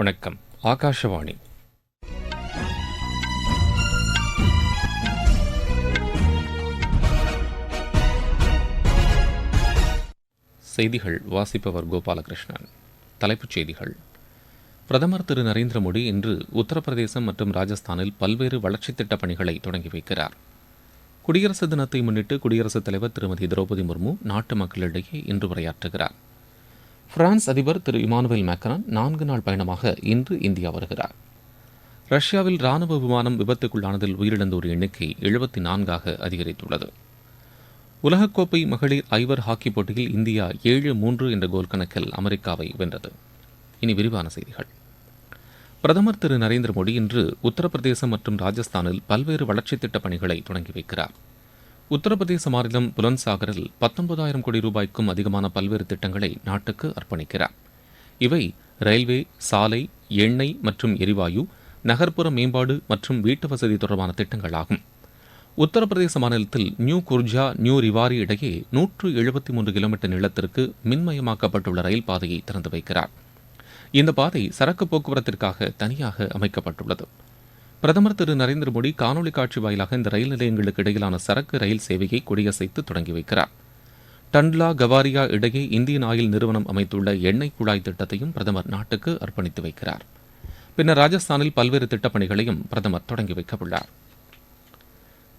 வணக்கம். ஆகாஷவாணி. செய்திகள் வாசிப்பவர் கோபாலகிருஷ்ணன். தலைப்புச் செய்திகள். பிரதமர் திரு நரேந்திர மோடி இன்று உத்தரப்பிரதேசம் மற்றும் ராஜஸ்தானில் பல்வேறு வளர்ச்சித் திட்டப் பணிகளை தொடங்கி வைக்கிறார். குடியரசு தினத்தை முன்னிட்டு குடியரசுத் தலைவர் திருமதி திரௌபதி முர்மு நாட்டு மக்களிடையே இன்று உரையாற்றுகிறார். பிரான்ஸ் அதிபர் திரு இமானுவேல் மேக்ரான் 4 நாள் பயணமாக இன்று இந்தியா வருகிறார். ரஷ்யாவில் ராணுவ விமானம் விபத்துக்குள்ளானதில் உயிரிழந்தோர் எண்ணிக்கை 74 அதிகரித்துள்ளது. உலகக்கோப்பை மகளிர் ஐவர் ஹாக்கி போட்டியில் இந்தியா 7-3 என்ற கோல் கணக்கில் அமெரிக்காவை வென்றது. இனி விரிவான செய்திகள். பிரதமர் திரு நரேந்திர மோடி இன்று உத்தரப்பிரதேசம் மற்றும் ராஜஸ்தானில் பல்வேறு வளர்ச்சித் திட்டப் பணிகளை தொடங்கி வைக்கிறார். உத்தரப்பிரதேச மாநிலம் புலந்த்சாகரில் 19,000 கோடி ரூபாய்க்கும் அதிகமான பல்வேறு திட்டங்களை நாட்டுக்கு அர்ப்பணிக்கிறார். இவை ரயில்வே, சாலை, எண்ணெய் மற்றும் எரிவாயு, நகர்ப்புற மேம்பாடு மற்றும் வீட்டு வசதி தொடர்பான திட்டங்களாகும். உத்தரப்பிரதேச மாநிலத்தில் நியூ குர்ஜா நியூ ரிவாரி இடையே 173 கிலோமீட்டர் நீளத்திற்கு மின்மயமாக்கப்பட்டுள்ள ரயில் பாதையை திறந்து வைக்கிறார். இந்த பாதை சரக்கு போக்குவரத்திற்காக தனியாக அமைக்கப்பட்டுள்ளது. பிரதமர் திரு நரேந்திர மோடி காணொலி காட்சி வாயிலாக இந்த ரயில் நிலையங்களுக்கு இடையிலான சரக்கு ரயில் சேவையை கொடியசைத்து தொடங்கி வைக்கிறார். டண்ட்லா கவாரியா இடையே இந்தியன் ஆயில் நிறுவனம் அமைத்துள்ள எண்ணெய் குழாய் திட்டத்தையும் பிரதமர் நாட்டுக்கு அர்ப்பணித்து வைக்கிறார். பின்னர் ராஜஸ்தானில் பல்வேறு திட்டப்பணிகளையும் பிரதமர் தொடங்கி வைக்கவுள்ளார்.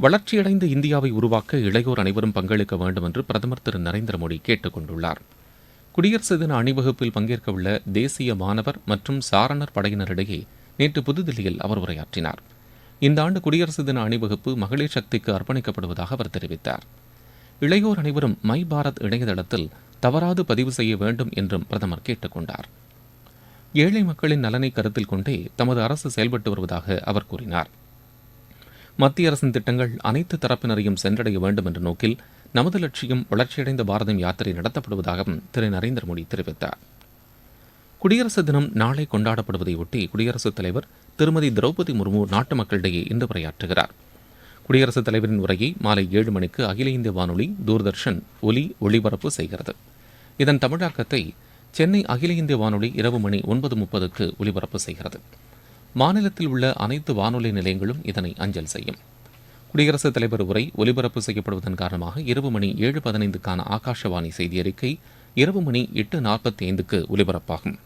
வளர்ச்சியடைந்த இந்தியாவை உருவாக்க இளையோர் அனைவரும் பங்களிக்க வேண்டும் என்று பிரதமர் திரு நரேந்திர மோடி கேட்டுக் கொண்டுள்ளார். குடியரசு தின அணிவகுப்பில் பங்கேற்கவுள்ள தேசிய மாணவர் மற்றும் சாரணர் படையினரிடையே நேற்று புதுதில்லியில் அவர் உரையாற்றினார். இந்த ஆண்டு குடியரசு தின அணிவகுப்பு மகளிர் சக்திக்கு அர்ப்பணிக்கப்படுவதாக அவர் தெரிவித்தார். இளையோர் அனைவரும் மை பாரத் இணையதளத்தில் தவறாது பதிவு செய்ய வேண்டும் என்றும் பிரதமர் கேட்டுக் கொண்டார். ஏழை மக்களின் நலனை கருத்தில் கொண்டே தமது அரசு செயல்பட்டு வருவதாக அவர் கூறினார். மத்திய அரசின் திட்டங்கள் அனைத்து தரப்பினரையும் சென்றடைய வேண்டும் என்ற நோக்கில் நமது லட்சியம் வளர்ச்சியடைந்த பாரதம் யாத்திரை நடத்தப்படுவதாகவும் திரு நரேந்திர மோடி தெரிவித்தார். குடியரசு தினம் நாளை கொண்டாடப்படுவதையொட்டி குடியரசுத் தலைவர் திருமதி திரௌபதி முர்மு நாட்டு மக்களிடையே இன்று உரையாற்றுகிறார். குடியரசுத் தலைவரின் உரையை மாலை 7 மணிக்கு அகில இந்திய வானொலி, தூர்தர்ஷன் ஒளிபரப்பு செய்கிறது. இதன் தமிழாக்கத்தை சென்னை அகில இந்திய வானொலி இரவு மணி 9:30க்கு ஒலிபரப்பு செய்கிறது. மாநிலத்தில் உள்ள அனைத்து வானொலி நிலையங்களும் இதனை அஞ்சல் செய்யும். குடியரசுத் தலைவர் உரை ஒலிபரப்பு செய்யப்படுவதன் காரணமாக இரவு மணி 7:15க்கான ஆகாஷவாணி செய்தி அறிக்கை இரவு மணி 8:45க்கு ஒலிபரப்பாகும்.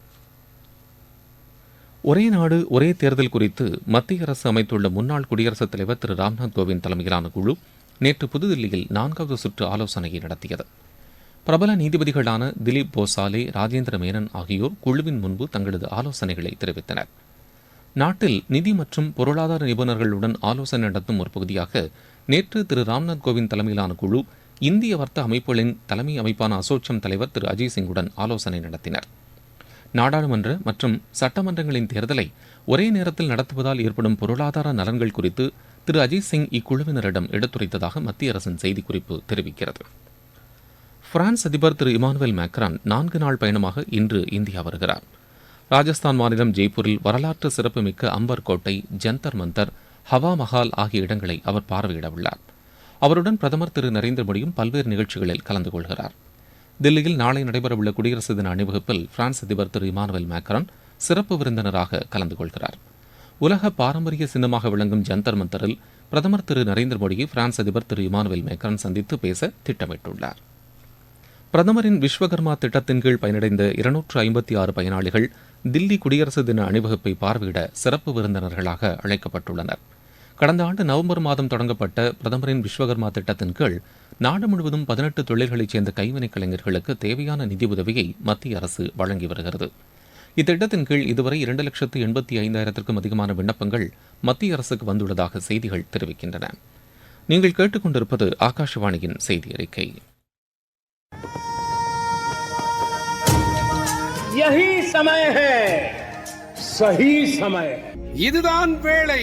ஒரே நாடு ஒரே தேர்தல் குறித்து மத்திய அரசு அமைத்துள்ள முன்னாள் குடியரசுத் தலைவர் திரு ராம்நாத் கோவிந்த் தலைமையிலான குழு நேற்று புதுதில்லியில் 4வது சுற்று ஆலோசனையை நடத்தியது. பிரபல நீதிபதிகளான திலீப் போசாலே, ராஜேந்திர மேனன் ஆகியோர் குழுவின் முன்பு தங்களது ஆலோசனைகளை தெரிவித்தனர். நாட்டில் நிதி மற்றும் பொருளாதார நிபுணர்களுடன் ஆலோசனை நடத்தும் ஒரு பகுதியாக நேற்று திரு ராம்நாத் கோவிந்த் தலைமையிலான குழு இந்திய வர்த்தக அமைப்புகளின் தலைமை அமைப்பான அசோச்சம் தலைவர் திரு அஜய் சிங்குடன் ஆலோசனை நடத்தினர். நாடாளுமன்ற மற்றும் சட்டமன்றங்களின் தேர்தலை ஒரே நேரத்தில் நடத்துவதால் ஏற்படும் பொருளாதார நலன்கள் குறித்து திரு அஜய் சிங் இக்குழுவினரிடம் எடுத்துரைத்ததாக மத்திய அரசின் செய்திக்குறிப்பு தெரிவிக்கிறது. பிரான்ஸ் அதிபர் திரு இமானுவேல் மேக்ரான் 4 நாள் பயணமாக இன்று இந்தியா வருகிறார். ராஜஸ்தான் மாநிலம் ஜெய்ப்பூரில் வரலாற்று சிறப்புமிக்க அம்பர் கோட்டை, ஜந்தர் மந்தர், ஹவா மஹால் ஆகிய இடங்களை அவர் பார்வையிடவுள்ளார். அவருடன் பிரதமர் திரு நரேந்திர மோடியும் பல்வேறு நிகழ்ச்சிகளில் கலந்து கொள்கிறார். தில்லியில் நாளை நடைபெறவுள்ள குடியரசு தின அணிவகுப்பில் பிரான்ஸ் அதிபர் திரு இமானுவேல் மேக்ரான் சிறப்பு விருந்தினராக கலந்து கொள்கிறார். உலக பாரம்பரிய சின்னமாக விளங்கும் ஜந்தர் மந்தரில் பிரதமர் திரு நரேந்திர மோடியை பிரான்ஸ் அதிபர் திரு இமானுவேல் மேக்ரான் சந்தித்து பேச திட்டமிட்டுள்ளார். பிரதமரின் விஸ்வகர்மா திட்டத்தின் கீழ் பயனடைந்த 256 பயனாளிகள் தில்லி குடியரசு தின அணிவகுப்பை பார்வையிட சிறப்பு விருந்தினர்களாக அழைக்கப்பட்டுள்ளனர். கடந்த ஆண்டு நவம்பர் மாதம் தொடங்கப்பட்ட பிரதமரின் விஸ்வகர்மா திட்டத்தின் கீழ் நாடு முழுவதும் 18 தொழில்களைச் சேர்ந்த கைவினைக் கலைஞர்களுக்கு தேவையான நிதி உதவியை மத்திய அரசு வழங்கி வருகிறது. இத்திட்டத்தின் கீழ் இதுவரை 2,85,000க்கும் அதிகமான விண்ணப்பங்கள் மத்திய அரசுக்கு வந்துள்ளதாக செய்திகள் தெரிவிக்கின்றன. நீங்கள் கேட்டுக்கொண்டிருப்பது ஆகாஷவாணியின் செய்தி அறிக்கை. यही समय है, सही समय. இதுதான் வேளை,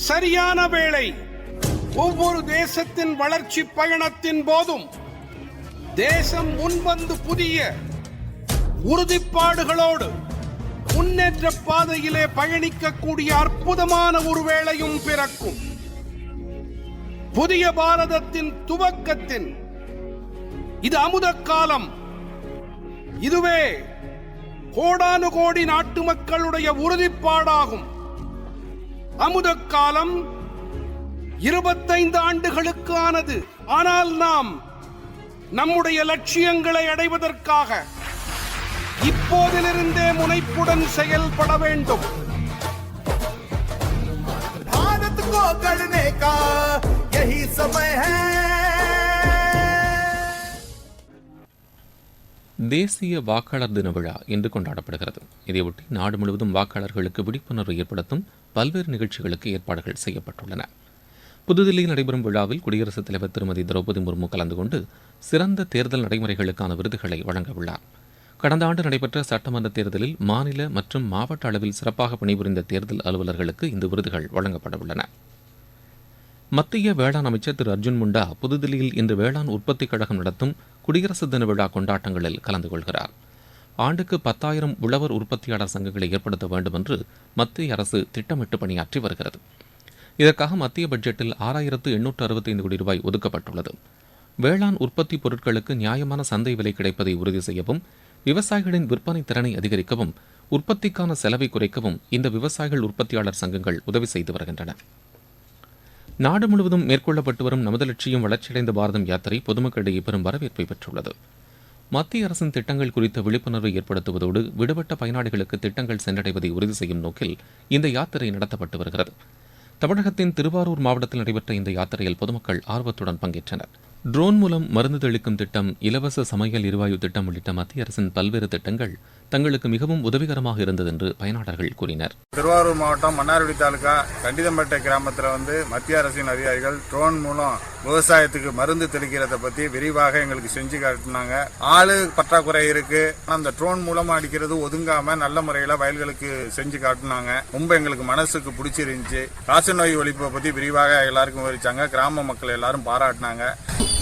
சரியான வேளை. ஒவ்வொரு தேசத்தின் வளர்ச்சி பயணத்தின் போதும் தேசம் முன்வந்து புதிய உறுதிப்பாடுகளோடு முன்னேற்ற பாதையிலே பயணிக்கக்கூடிய அற்புதமான ஒரு வேளையும் பிறக்கும். புதிய பாரதத்தின் துவக்கத்தின் இது அமுத காலம். இதுவே கோடானு கோடி நாட்டு மக்களுடைய உறுதிப்பாடாகும். அமுத காலம் 25 ஆண்டுகளுக்கு ஆனது. ஆனால் நாம் நம்முடைய லட்சியங்களை அடைவதற்காக இப்போதிலிருந்தே முனைப்புடன் செயல்பட வேண்டும். भारत को गढ़ने का यही समय है. தேசிய வாக்காளர் தின விழா இன்று கொண்டாடப்படுகிறது. இதையொட்டி நாடு முழுவதும் வாக்காளர்களுக்கு விழிப்புணர்வு ஏற்படுத்தும் பல்வேறு நிகழ்ச்சிகளுக்கு ஏற்பாடுகள் செய்யப்பட்டுள்ளன. புதுதில்லியில் நடைபெறும் விழாவில் குடியரசுத் தலைவர் திருமதி திரௌபதி முர்மு கலந்து கொண்டு சிறந்த தேர்தல் நடைமுறைகளுக்கான விருதுகளை வழங்க உள்ளார். கடந்த ஆண்டு நடைபெற்ற சட்டமன்ற தேர்தலில் மாநில மற்றும் மாவட்ட அளவில் சிறப்பாக பணிபுரிந்த தேர்தல் அலுவலர்களுக்கு இந்த விருதுகள் வழங்கப்பட உள்ளன. மத்திய வேளாண் அமைச்சர் திரு அர்ஜுன் முண்டா புதுதில்லியில் இன்று வேளாண் உற்பத்திக் கழகம் நடத்தும் குடியரசு தின விழா கொண்டாட்டங்களில் கலந்து கொள்கிறார். ஆண்டுக்கு 10,000 உழவர் உற்பத்தியாளர் சங்கங்களை ஏற்படுத்த வேண்டும் என்று மத்திய அரசு திட்டமிட்டு பணியாற்றி வருகிறது. இதற்காக மத்திய பட்ஜெட்டில் 6,865 கோடி ரூபாய் ஒதுக்கப்பட்டுள்ளது. வேளாண் உற்பத்தி பொருட்களுக்கு நியாயமான சந்தை விலை கிடைப்பதை உறுதி செய்யவும், விவசாயிகளின் விற்பனை திறனை அதிகரிக்கவும், உற்பத்திக்கான செலவை குறைக்கவும் இந்த விவசாயிகள் உற்பத்தியாளர் சங்கங்கள் உதவி செய்து வருகின்றன. நாடு முழுவதும் மேற்கொள்ளப்பட்டு வரும் நமது லட்சியம் வளர்ச்சியடைந்த பாரதம் யாத்திரை பொதுமக்களிடையே பெரும் வரவேற்பை பெற்றுள்ளது. மத்திய அரசின் திட்டங்கள் குறித்த விழிப்புணர்வை ஏற்படுத்துவதோடு விடுபட்ட பயனாளிகளுக்கு திட்டங்கள் சென்றடைவதை உறுதி செய்யும் நோக்கில் இந்த யாத்திரை நடத்தப்பட்டு வருகிறது. தமிழகத்தின் திருவாரூர் மாவட்டத்தில் நடைபெற்ற இந்த யாத்திரையில் பொதுமக்கள் ஆர்வத்துடன் பங்கேற்றனர். ட்ரோன் மூலம் மருந்து தெளிக்கும் திட்டம், இலவச சமையல் எரிவாயு திட்டம் உள்ளிட்ட மத்திய அரசின் பல்வேறு திட்டங்கள் தங்களுக்கு மிகவும் உதவிகரமாக இருந்தது என்று பயனாளர்கள் கூறினர். திருவாரூர் மாவட்டம் மன்னார்குடி தாலுகா கண்டிதம்பேட்டை கிராமத்தில் மத்திய அரசின் அதிகாரிகள் ட்ரோன் மூலம் விவசாயத்துக்கு மருந்து தெளிக்கிறத பத்தி விரிவாக எங்களுக்கு செஞ்சு காட்டினாங்க. ஆளு பற்றாக்குறை இருக்கு, அந்த ட்ரோன் மூலமா அடிக்கிறது ஒதுங்காம நல்ல முறையில வயல்களுக்கு செஞ்சு காட்டினாங்க. ரொம்ப எங்களுக்கு மனசுக்கு பிடிச்சிருந்துச்சு. காசநோய் ஒழிப்பை பத்தி விரிவாக எல்லாருக்கும் விவரிச்சாங்க. கிராம மக்கள் எல்லாரும் பாராட்டினாங்க.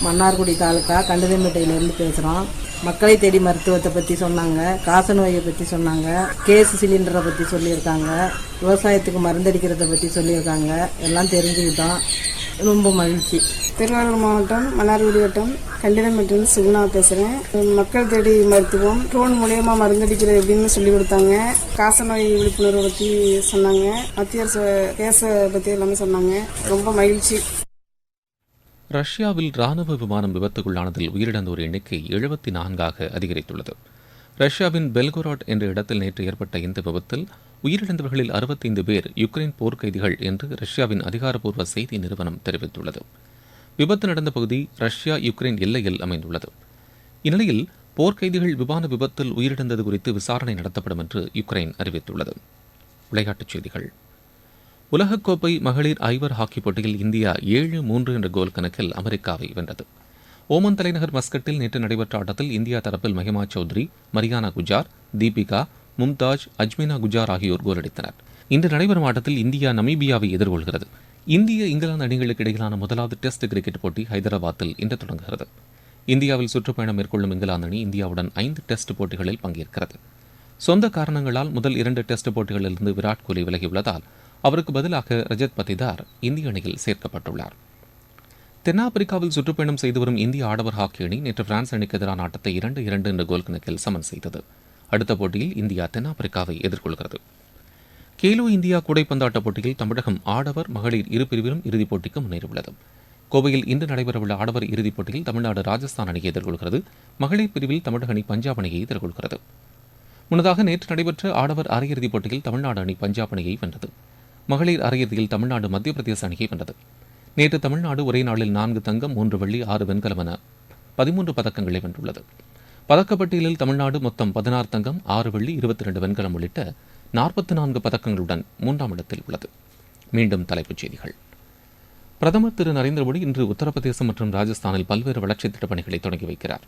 மன்னார்குடி தாலுகா கண்டிதம்பேட்டையிலிருந்து பேசுகிறோம். மக்களை தேடி மருத்துவத்தை பற்றி சொன்னாங்க, காசநோயை பற்றி சொன்னாங்க, கேஸ் சிலிண்டரை பற்றி சொல்லியிருக்காங்க, விவசாயத்துக்கு மருந்தடிக்கிறத பற்றி சொல்லியிருக்காங்க. எல்லாம் தெரிஞ்சுக்கிட்டோம். ரொம்ப மகிழ்ச்சி. திருவாரூர் மாவட்டம் மன்னார்குடி வட்டம் கண்டிதம்பேட்டிலிருந்து சுகுணா பேசுகிறேன். மக்கள் தேடி மருத்துவம் ட்ரோன் மூலயமா மருந்தடிக்கிறது எப்படின்னு சொல்லி கொடுத்தாங்க. காசநோய் விழிப்புணர்வை பற்றி சொன்னாங்க. மத்திய அரசு கேஸை பற்றி எல்லாமே சொன்னாங்க. ரொம்ப மகிழ்ச்சி. ரஷ்யாவில் ராணுவ விமானம் விபத்துக்குள்ளானதில் உயிரிழந்தோர் எண்ணிக்கை 74ஆக அதிகரித்துள்ளது. ரஷ்யாவின் பெல்கோராட் என்ற இடத்தில் நேற்று ஏற்பட்ட இந்த விபத்தில் உயிரிழந்தவர்களில் 65 பேர் யுக்ரைன் போர்க்கைதிகள் என்று ரஷ்யாவின் அதிகாரப்பூர்வ செய்தி நிறுவனம் தெரிவித்துள்ளது. விபத்து நடந்த பகுதி ரஷ்யா யுக்ரைன் எல்லையில் அமைந்துள்ளது. இந்நிலையில் போர்க்கைதிகள் விமான விபத்தில் உயிரிழந்தது குறித்து விசாரணை நடத்தப்படும் என்று யுக்ரைன் அறிவித்துள்ளது. விளையாட்டுச் செய்திகள். உலகக்கோப்பை மகளிர் ஐவர் ஹாக்கி போட்டியில் இந்தியா 7-3 என்ற கோல் கணக்கில் அமெரிக்காவை வென்றது. ஓமன் தலைநகர் மஸ்கட்டில் நேற்று நடைபெற்ற ஆட்டத்தில் இந்தியா தரப்பில் மஹிமா சௌத்ரி, மரியானா குஜார், தீபிகா, மும்தாஜ், அஜ்மினா குஜார் ஆகியோர் கோல் அடித்தனர். இன்று நடைபெறும் ஆட்டத்தில் இந்தியா நமீபியாவை எதிர்கொள்கிறது. இந்திய இங்கிலாந்து அணிகளுக்கு இடையிலான முதலாவது டெஸ்ட் கிரிக்கெட் போட்டி ஹைதராபாத்தில் இன்று தொடங்குகிறது. இந்தியாவில் சுற்றுப்பயணம் மேற்கொள்ளும் இங்கிலாந்து அணி இந்தியாவுடன் 5 டெஸ்ட் போட்டிகளில் பங்கேற்கிறது. சொந்த காரணங்களால் முதல் 2 டெஸ்ட் போட்டிகளிலிருந்து விராட் கோலி விலகியுள்ளதால் அவருக்கு பதிலாக ரஜத் பத்திதார் இந்திய அணியில் சேர்க்கப்பட்டுள்ளார். தென்னாப்பிரிக்காவில் சுற்றுப்பயணம் செய்து வரும் இந்திய ஆடவர் ஹாக்கி அணி நேற்று பிரான்ஸ் அணிக்கு எதிரான ஆட்டத்தை 2-2 என்ற கோல் கணக்கில் சமன் செய்தது. அடுத்த போட்டியில் இந்தியா தென்னாப்பிரிக்காவை எதிர்கொள்கிறது. கேலோ இந்தியா கூடைப்பந்தாட்ட போட்டியில் தமிழகம் ஆடவர் மகளிர் இரு பிரிவிலும் இறுதிப் போட்டிக்கு முன்னேறியுள்ளது. கோவையில் இன்று நடைபெறவுள்ள ஆடவர் இறுதிப் போட்டியில் தமிழ்நாடு ராஜஸ்தான் அணியை எதிர்கொள்கிறது. மகளிர் பிரிவில் தமிழக அணி பஞ்சாப் அணியை எதிர்கொள்கிறது. முன்னதாக நேற்று நடைபெற்ற ஆடவர் அரையிறுதிப் போட்டியில் தமிழ்நாடு அணி பஞ்சாப் அணியை வென்றது. மகளிர் அரையிறுதியில் தமிழ்நாடு மத்திய பிரதேச அணியை வென்றது. நேற்று தமிழ்நாடு ஒரே நாளில் 4 தங்கம் 3 வெள்ளி 6 வெண்கலம் என 13 பதக்கங்களை வென்றுள்ளது. பதக்கப்பட்டியலில் தமிழ்நாடு மொத்தம் 16 தங்கம் 6 வெள்ளி 22 வெண்கலம் உள்ளிட்ட 44 பதக்கங்களுடன் 3ஆம் இடத்தில் உள்ளது. மீண்டும் தலைப்புச் செய்திகள். பிரதமர் திரு நரேந்திர மோடி இன்று உத்தரப்பிரதேசம் மற்றும் ராஜஸ்தானில் பல்வேறு வளர்ச்சித் திட்டப் பணிகளை தொடங்கி வைக்கிறார்.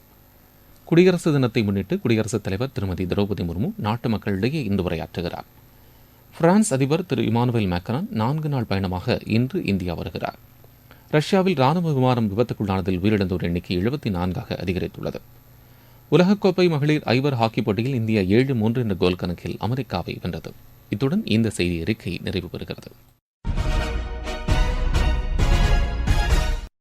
குடியரசு தினத்தை முன்னிட்டு குடியரசுத் தலைவர் திருமதி திரௌபதி முர்மு நாட்டு மக்களிடையே இன்று உரையாற்றுகிறார். பிரான்ஸ் அதிபர் திரு இமானுவேல் மேக்ரான் 4 நாள் பயணமாக இன்று இந்தியா வருகிறார். ரஷ்யாவில் ராணுவ விமானம் விபத்துக்குள்ளானதில் உயிரிழந்தோர் எண்ணிக்கை 74ஆக அதிகரித்துள்ளது. உலகக்கோப்பை மகளிர் ஐவர் ஹாக்கி போட்டியில் இந்தியா 7-3 என்ற கோல் கணக்கில் அமெரிக்காவை வென்றது. இத்துடன் இந்த செய்தி அறிக்கை நிறைவு பெறுகிறது.